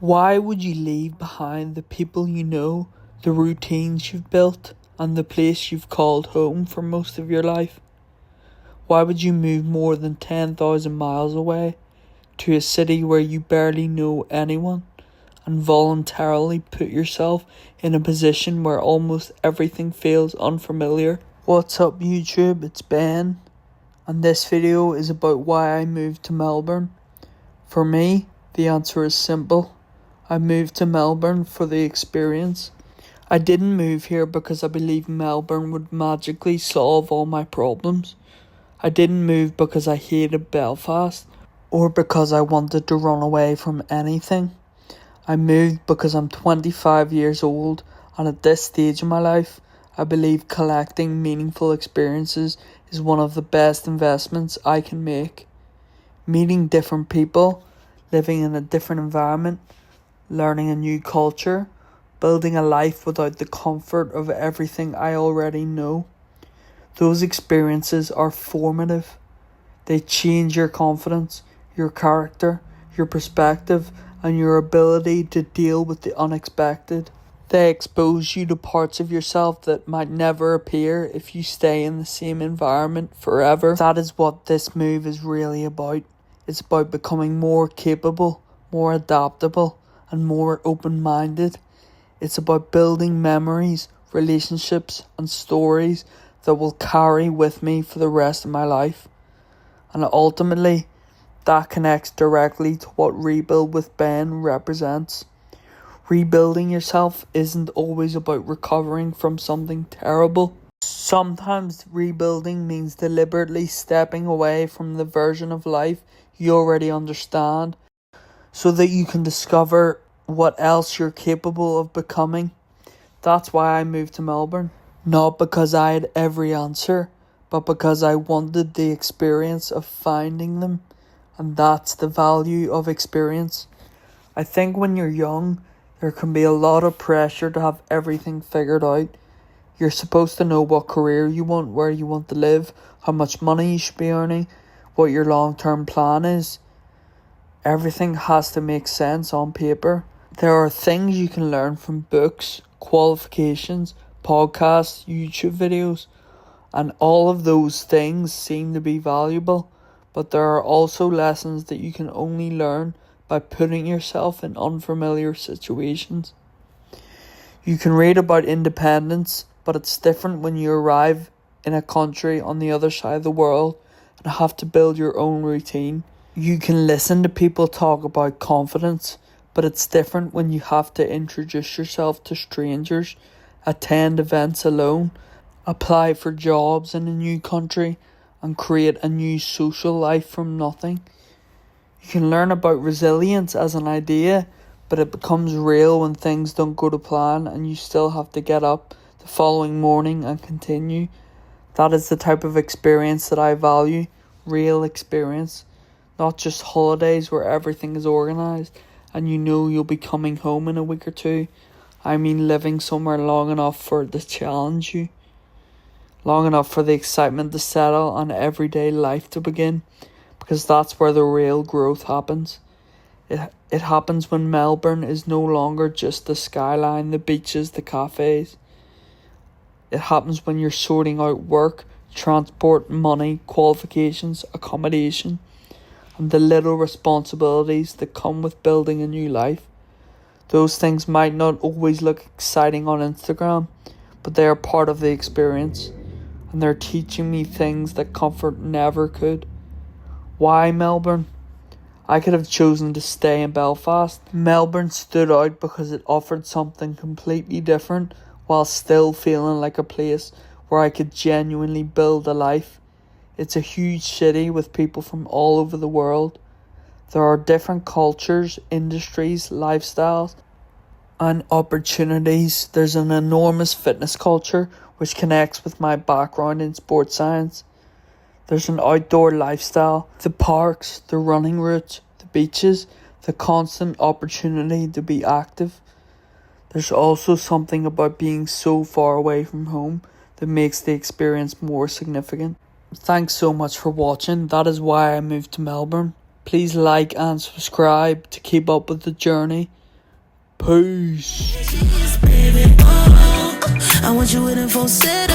Why would you leave behind the people you know, the routines you've built, and the place you've called home for most of your life? Why would you move more than 10,000 miles away to a city where you barely know anyone and voluntarily put yourself in a position where almost everything feels unfamiliar? What's up YouTube, it's Ben, and this video is about why I moved to Melbourne. For me, the answer is simple. I moved to Melbourne for the experience. I didn't move here because I believed Melbourne would magically solve all my problems. I didn't move because I hated Belfast or because I wanted to run away from anything. I moved because I'm 25 years old, and at this stage of my life, I believe collecting meaningful experiences is one of the best investments I can make. Meeting different people, living in a different environment, learning a new culture, building a life without the comfort of everything I already know. Those experiences are formative. They change your confidence, your character, your perspective, and your ability to deal with the unexpected. They expose you to parts of yourself that might never appear if you stay in the same environment forever. That is what this move is really about. It's about becoming more capable, more adaptable, and more open-minded. It's about building memories, relationships, and stories that will carry with me for the rest of my life. And ultimately, that connects directly to what Rebuild with Ben represents. Rebuilding yourself isn't always about recovering from something terrible. Sometimes rebuilding means deliberately stepping away from the version of life you already understand so that you can discover what else you're capable of becoming. That's why I moved to Melbourne. Not because I had every answer, but because I wanted the experience of finding them. And that's the value of experience. I think when you're young, there can be a lot of pressure to have everything figured out. You're supposed to know what career you want, where you want to live, how much money you should be earning, what your long-term plan is. Everything has to make sense on paper. There are things you can learn from books, qualifications, podcasts, YouTube videos, and all of those things seem to be valuable, but there are also lessons that you can only learn by putting yourself in unfamiliar situations. You can read about independence, but it's different when you arrive in a country on the other side of the world and have to build your own routine. You can listen to people talk about confidence, but it's different when you have to introduce yourself to strangers, attend events alone, apply for jobs in a new country, and create a new social life from nothing. You can learn about resilience as an idea, but it becomes real when things don't go to plan and you still have to get up the following morning and continue. That is the type of experience that I value, real experience, not just holidays where everything is organised and you know you'll be coming home in a week or two. I mean living somewhere long enough for it to challenge you, long enough for the excitement to settle and everyday life to begin, because that's where the real growth happens. It happens when Melbourne is no longer just the skyline, the beaches, the cafes. It happens when you're sorting out work, transport, money, qualifications, accommodation, and the little responsibilities that come with building a new life. Those things might not always look exciting on Instagram, but they are part of the experience, and they're teaching me things that comfort never could. Why Melbourne? I could have chosen to stay in Belfast. Melbourne stood out because it offered something completely different while still feeling like a place where I could genuinely build a life. It's a huge city with people from all over the world. There are different cultures, industries, lifestyles, and opportunities. There's an enormous fitness culture which connects with my background in sports science. There's an outdoor lifestyle, the parks, the running routes, the beaches, the constant opportunity to be active. There's also something about being so far away from home that makes the experience more significant. Thanks so much for watching. That is why I moved to Melbourne. Please like and subscribe to keep up with the journey. Peace. Baby, oh, I want you with a falsetto.